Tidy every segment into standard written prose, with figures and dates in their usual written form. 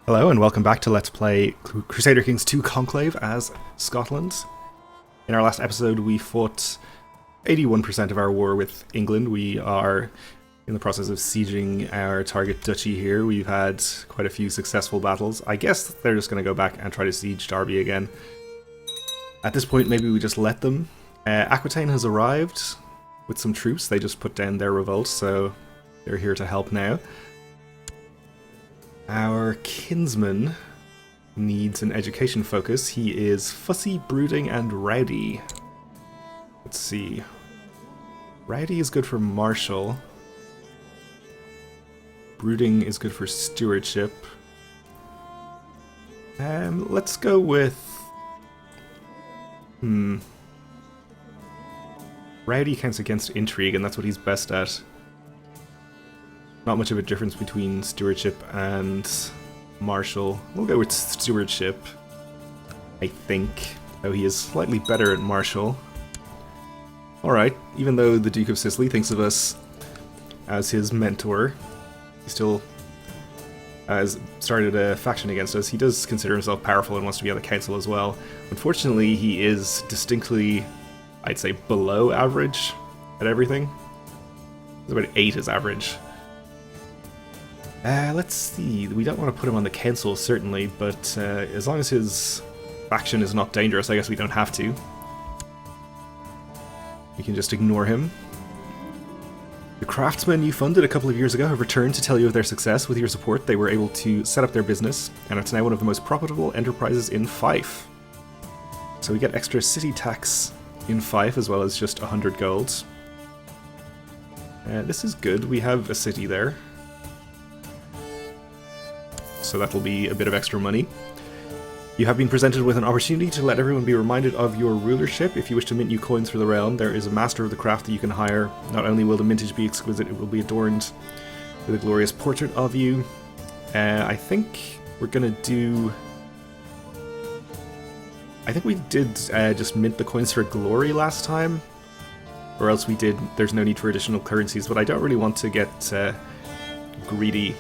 Hello and welcome back to Let's Play Crusader Kings 2 Conclave as Scotland. In our last episode we fought 81% of our war with England. We are in the process of sieging our target duchy here. We've had quite a few successful battles. I guess they're just going to go back and try to siege Derby again. At this point maybe we just let them. Aquitaine has arrived with some troops. They just put down their revolt, so they're here to help now. Our kinsman needs an education focus. He is fussy, brooding, and rowdy. Let's see. Rowdy is good for martial. Brooding is good for stewardship. Let's go with... Rowdy counts against intrigue, and that's what he's best at. Not much of a difference between stewardship and martial. We'll go with stewardship, I think, though he is slightly better at martial. Alright, even though the Duke of Sicily thinks of us as his mentor, he still has started a faction against us. He does consider himself powerful and wants to be on the council as well. Unfortunately, he is distinctly, I'd say, below average at everything. He's about 8 as average. Let's see, we don't want to put him on the council, certainly, but as long as his faction is not dangerous, I guess we don't have to. We can just ignore him. The craftsmen you funded a couple of years ago have returned to tell you of their success. With your support, they were able to set up their business, and it's now one of the most profitable enterprises in Fife. So we get extra city tax in Fife, as well as just 100 gold. This is good, we have a city there. So that'll be a bit of extra money. You have been presented with an opportunity to let everyone be reminded of your rulership. If you wish to mint new coins for the realm, there is a master of the craft that you can hire. Not only will the mintage be exquisite, it will be adorned with a glorious portrait of you. I think we're gonna do... I think we did just mint the coins for glory last time. Or else we did, there's no need for additional currencies, but I don't really want to get greedy,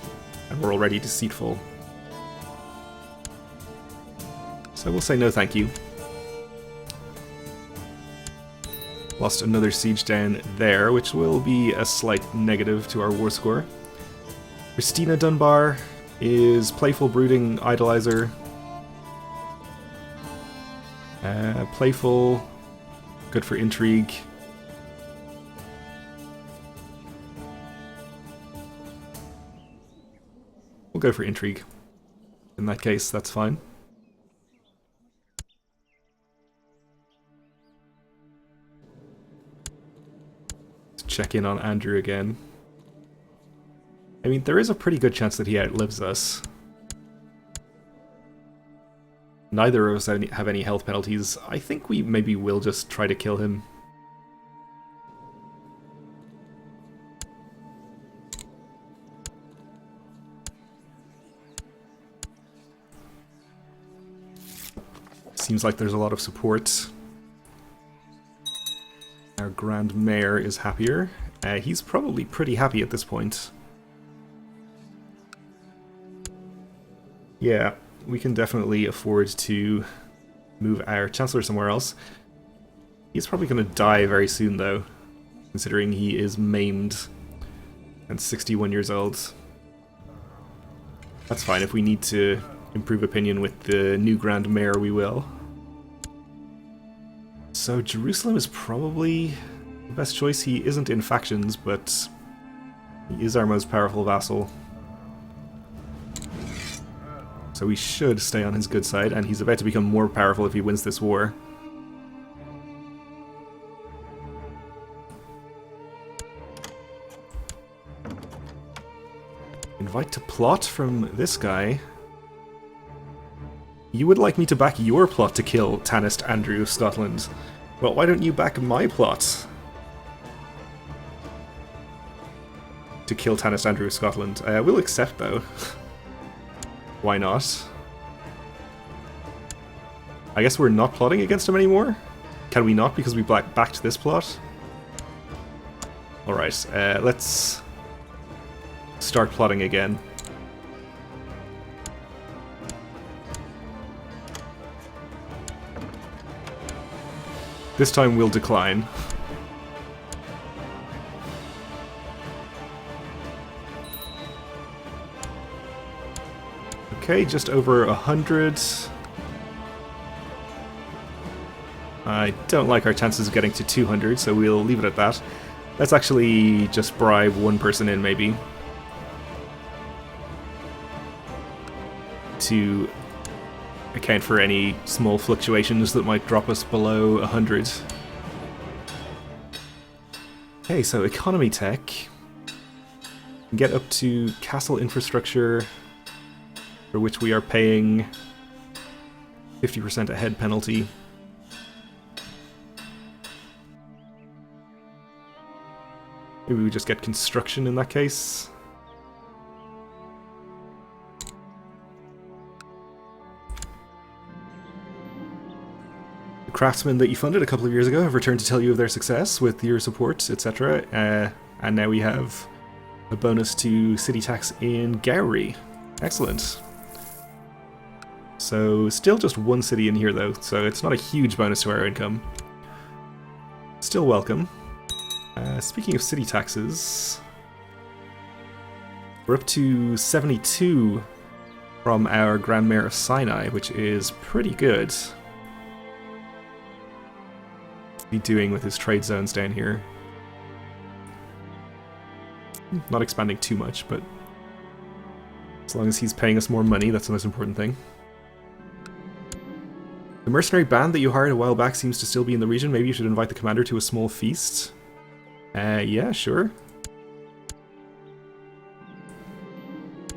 and we're already deceitful. So we'll say no thank you. Lost another siege down there, which will be a slight negative to our war score. Christina Dunbar is playful, brooding, idolizer. Playful, good for intrigue. We'll go for intrigue. In that case, that's fine. Check in on Andrew again. I mean, there is a pretty good chance that he outlives us. Neither of us have any health penalties. I think we maybe will just try to kill him. Seems like there's a lot of support. Our Grand Mayor is happier. He's probably pretty happy at this point. Yeah, we can definitely afford to move our Chancellor somewhere else. He's probably going to die very soon, though, considering he is maimed and 61 years old. That's fine. If we need to improve opinion with the new Grand Mayor, we will. So Jerusalem is probably the best choice. He isn't in factions, but he is our most powerful vassal. So we should stay on his good side, and he's about to become more powerful if he wins this war. Invite to plot from this guy. You would like me to back your plot to kill Tanist Andrew of Scotland. Well, why don't you back my plot to kill Tanist Andrew of Scotland? We'll accept, though. Why not? I guess we're not plotting against him anymore? Can we not, because we backed this plot? Alright, let's start plotting again. This time we'll decline. Okay, just over 100. I don't like our chances of getting to 200, so we'll leave it at that. Let's actually just bribe one person in, maybe, to account for any small fluctuations that might drop us below 100. Okay, so economy tech. Get up to castle infrastructure, for which we are paying 50% a head penalty. Maybe we just get construction in that case. The craftsmen that you funded a couple of years ago have returned to tell you of their success with your support, etc. And now we have a bonus to city tax in Gowrie. Excellent. So still just one city in here though, so it's not a huge bonus to our income. Still welcome. Speaking of city taxes, we're up to 72 from our Grand Mayor of Sinai, which is pretty good. What's he doing with his trade zones down here? Not expanding too much, but as long as he's paying us more money, that's the most important thing. The mercenary band that you hired a while back seems to still be in the region. Maybe you should invite the commander to a small feast. Yeah, sure.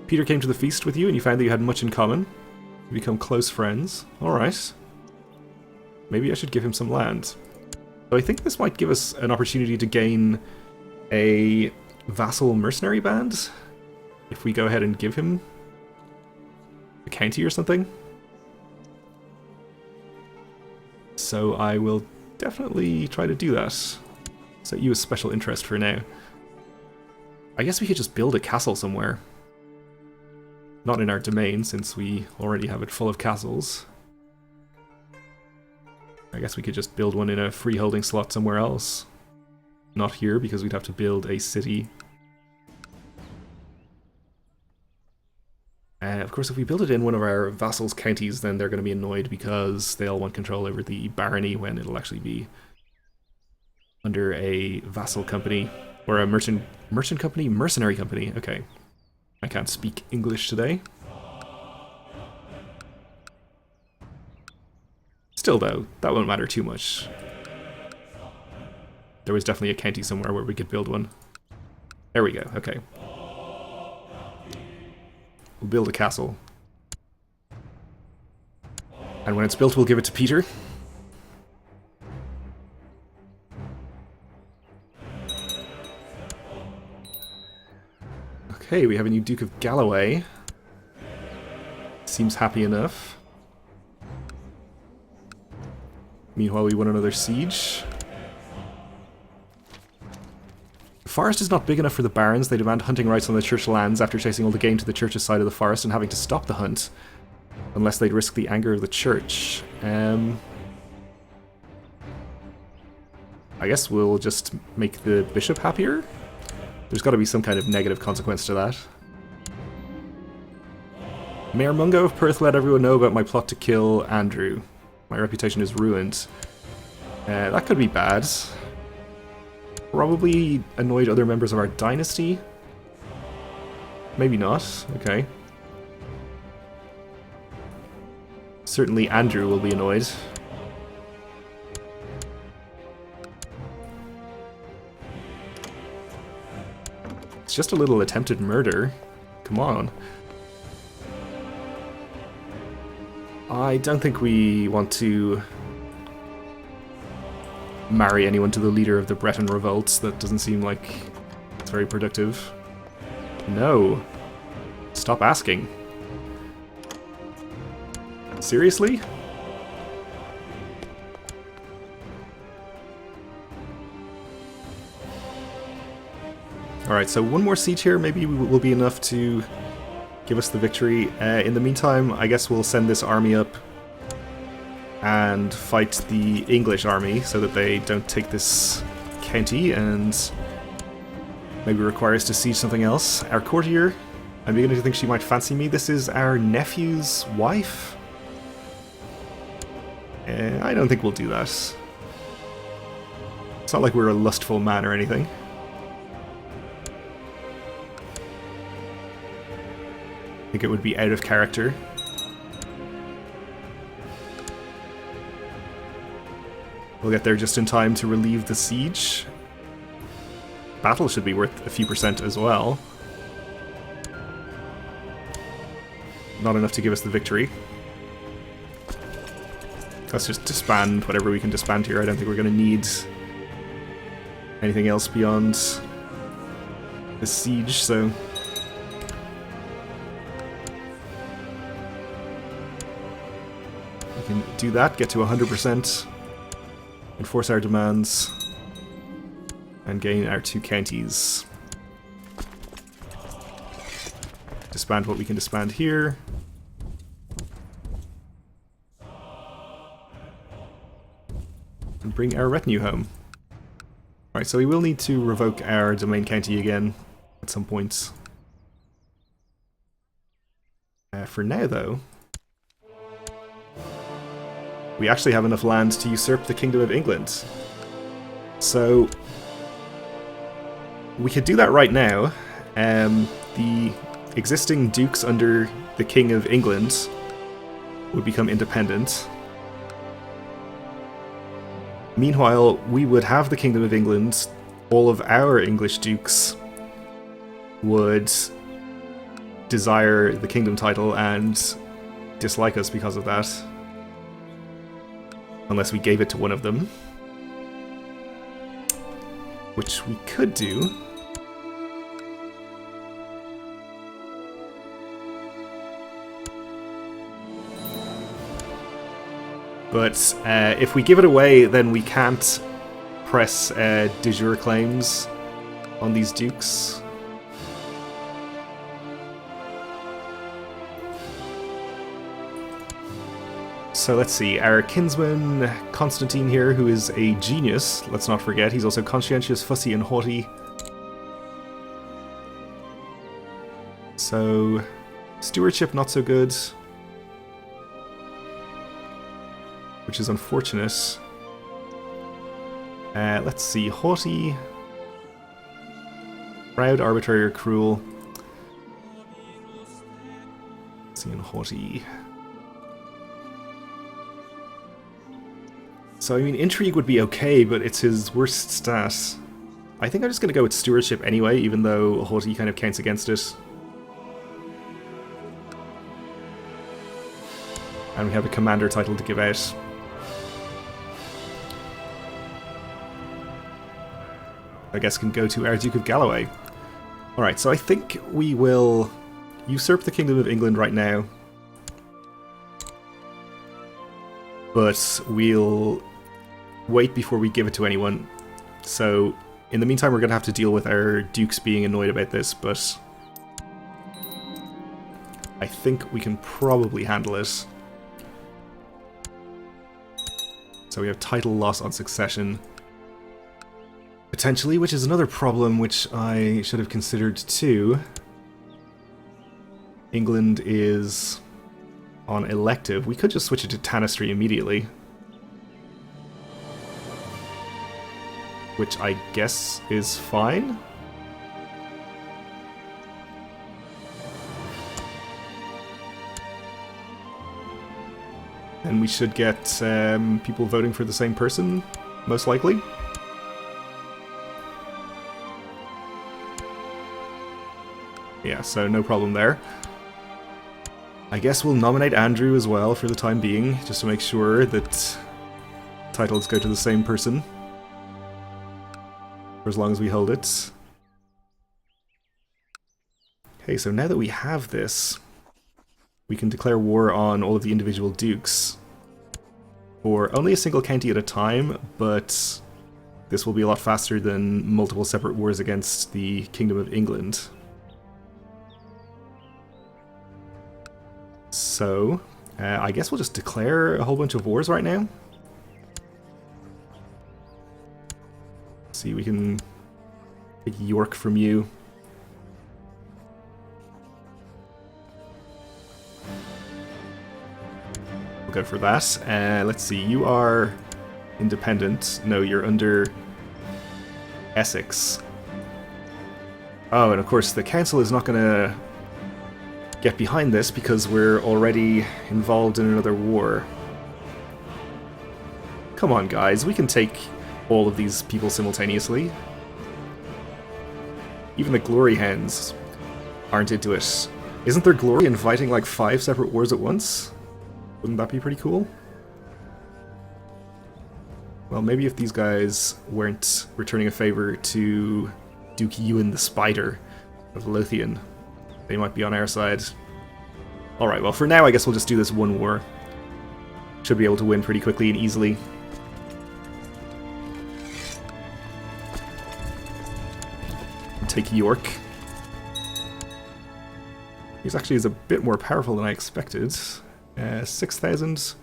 Peter came to the feast with you and you found that you had much in common. You become close friends. Alright. Maybe I should give him some land. So I think this might give us an opportunity to gain a vassal mercenary band, if we go ahead and give him a county or something. So I will definitely try to do that. Set you a special interest for now. I guess we could just build a castle somewhere. Not in our domain, since we already have it full of castles. I guess we could just build one in a freeholding slot somewhere else. Not here, because we'd have to build a city. Of course, if we build it in one of our vassals' counties, then they're going to be annoyed because they all want control over the barony when it'll actually be under a vassal company, or a merchant company? Mercenary company, okay. I can't speak English today. Still though, that won't matter too much. There was definitely a county somewhere where we could build one. There we go, okay. We'll build a castle. And when it's built, we'll give it to Peter. Okay, we have a new Duke of Galloway. Seems happy enough. Meanwhile, we won another siege. The forest is not big enough for the barons. They demand hunting rights on the church lands after chasing all the game to the church's side of the forest and having to stop the hunt, unless they'd risk the anger of the church. I guess we'll just make the bishop happier? There's got to be some kind of negative consequence to that. Mayor Mungo of Perth let everyone know about my plot to kill Andrew. My reputation is ruined. That could be bad. Probably annoyed other members of our dynasty. Maybe not. Okay. Certainly Andrew will be annoyed. It's just a little attempted murder. Come on. I don't think we want to marry anyone to the leader of the Breton revolts. That doesn't seem like it's very productive. No. Stop asking. Seriously? Alright, so one more siege here maybe will be enough to give us the victory. In the meantime, I guess we'll send this army up and fight the English army so that they don't take this county and maybe require us to siege something else. Our courtier, I'm beginning to think she might fancy me. This is our nephew's wife. I don't think we'll do that. It's not like we're a lustful man or anything. I think it would be out of character. We'll get there just in time to relieve the siege. Battle should be worth a few percent as well. Not enough to give us the victory. Let's just disband whatever we can disband here. I don't think we're going to need anything else beyond the siege, so... we can do that, get to 100%, enforce our demands, and gain our 2 counties. Disband what we can disband here. And bring our retinue home. Alright, so we will need to revoke our domain county again at some point. For now, though, we actually have enough land to usurp the Kingdom of England. So we could do that right now. The existing dukes under the King of England would become independent. Meanwhile, we would have the Kingdom of England. All of our English dukes would desire the kingdom title and dislike us because of that. Unless we gave it to one of them. Which we could do. But if we give it away, then we can't press de jure claims on these dukes. So let's see, our kinsman Constantine here, who is a genius, let's not forget, he's also conscientious, fussy, and haughty. So, stewardship not so good. Which is unfortunate. Let's see, haughty, proud, arbitrary, or cruel. Let's see, and haughty. So, I mean, intrigue would be okay, but it's his worst stat. I think I'm just going to go with stewardship anyway, even though haughty kind of counts against it. And we have a commander title to give out. I guess can go to our Duke of Galloway. Alright, so I think we will usurp the Kingdom of England right now. But we'll wait before we give it to anyone. So, in the meantime, we're going to have to deal with our dukes being annoyed about this, but I think we can probably handle it. So we have title loss on succession. Potentially, which is another problem which I should have considered too. England is on elective. We could just switch it to Tanistry immediately. Which I guess is fine. And we should get people voting for the same person, most likely. Yeah, so no problem there. I guess we'll nominate Andrew as well for the time being, just to make sure that titles go to the same person. For as long as we hold it. Okay, so now that we have this, we can declare war on all of the individual dukes. For only a single county at a time, but this will be a lot faster than multiple separate wars against the Kingdom of England. So, I guess we'll just declare a whole bunch of wars right now. See, we can take York from you. We'll go for that. Let's see, you are independent. No, you're under Essex. Oh, and of course the council is not going to get behind this because we're already involved in another war. Come on, guys, we can take all of these people simultaneously. Even the Glory Hens aren't into it. Isn't there glory in fighting like 5 separate wars at once? Wouldn't that be pretty cool? Well, maybe if these guys weren't returning a favor to Duke Ewan the Spider of Lothian, they might be on our side. Alright, well for now I guess we'll just do this one war. Should be able to win pretty quickly and easily. Take York. He actually is a bit more powerful than I expected. 6,000.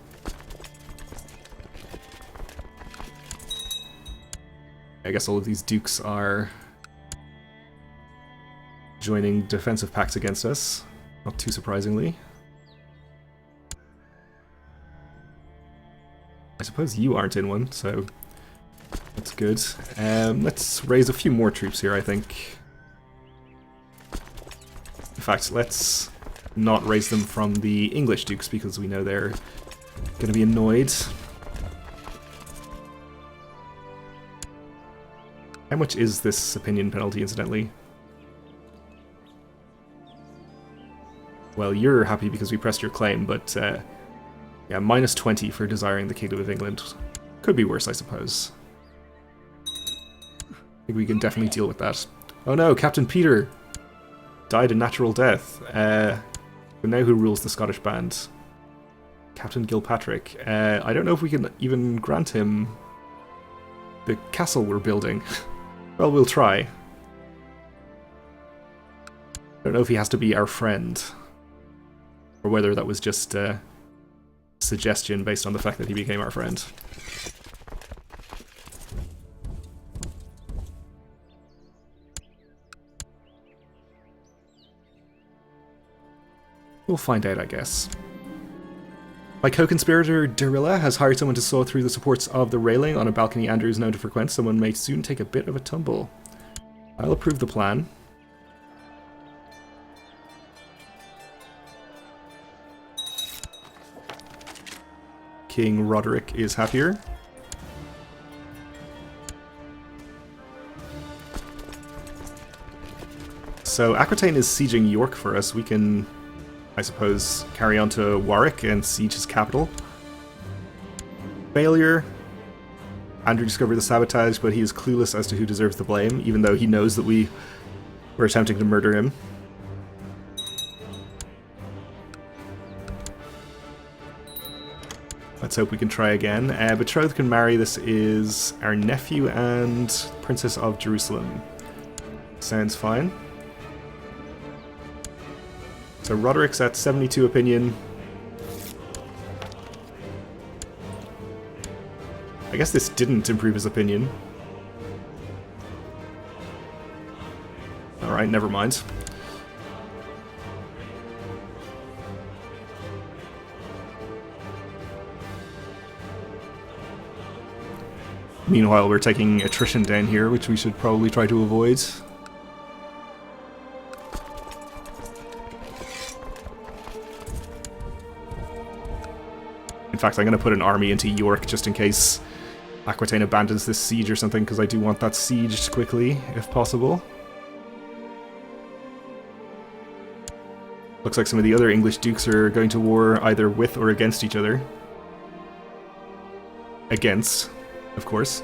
I guess all of these dukes are joining defensive pacts against us, not too surprisingly. I suppose you aren't in one, so that's good. Let's raise a few more troops here, I think. In fact, let's not raise them from the English dukes because we know they're going to be annoyed. How much is this opinion penalty, incidentally? Well, you're happy because we pressed your claim, but yeah, minus 20 for desiring the Kingdom of England. Could be worse, I suppose. I think we can definitely deal with that. Oh no, Captain Peter died a natural death. But now who rules the Scottish band? Captain Gilpatrick. I don't know if we can even grant him the castle we're building. Well, we'll try. I don't know if he has to be our friend, or whether that was just a suggestion based on the fact that he became our friend. We'll find out, I guess. My co-conspirator, Derilla, has hired someone to saw through the supports of the railing on a balcony Andrew is known to frequent. Someone may soon take a bit of a tumble. I'll approve the plan. King Roderick is happier. So Aquitaine is sieging York for us. We can, I suppose, carry on to Warwick and siege his capital. Failure. Andrew discovered the sabotage, but he is clueless as to who deserves the blame, even though he knows that we were attempting to murder him. Let's hope we can try again. Betrothed can marry. This is our nephew and Princess of Jerusalem. Sounds fine. So Roderick's at 72 opinion. I guess this didn't improve his opinion. Alright, never mind. Meanwhile, we're taking attrition down here, which we should probably try to avoid. In fact, I'm going to put an army into York just in case Aquitaine abandons this siege or something, because I do want that sieged quickly, if possible. Looks like some of the other English dukes are going to war either with or against each other. Against, of course.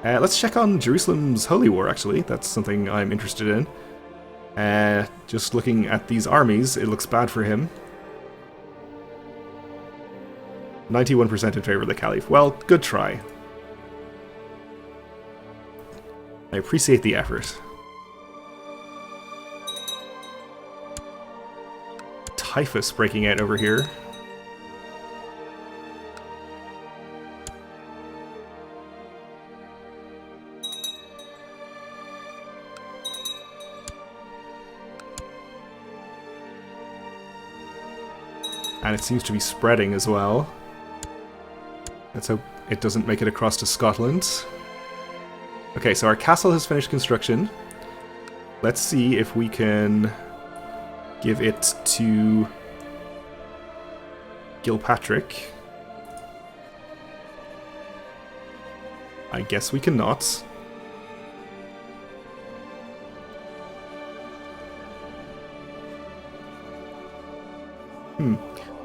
Let's check on Jerusalem's Holy War, actually. That's something I'm interested in. Just looking at these armies, it looks bad for him. 91% in favor of the Caliph. Well, good try. I appreciate the effort. typhus breaking out over here. And it seems to be spreading as well. Let's hope it doesn't make it across to Scotland. Okay, so our castle has finished construction. Let's see if we can give it to Gilpatrick. I guess we cannot.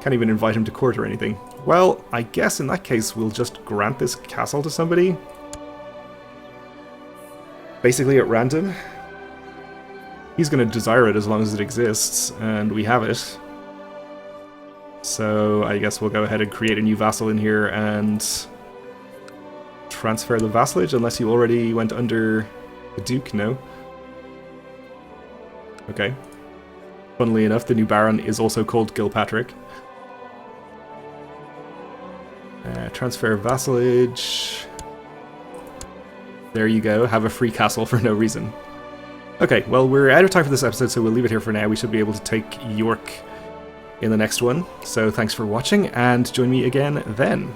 Can't even invite him to court or anything. Well, I guess in that case we'll just grant this castle to somebody. Basically at random. He's going to desire it as long as it exists, and we have it. So I guess we'll go ahead and create a new vassal in here and transfer the vassalage, unless you already went under the Duke, no? Okay. Funnily enough, the new Baron is also called Gilpatrick. Transfer vassalage. There you go, have a free castle for no reason. Okay, well, we're out of time for this episode, so we'll leave it here for now. We should be able to take York in the next one. So thanks for watching, and join me again then.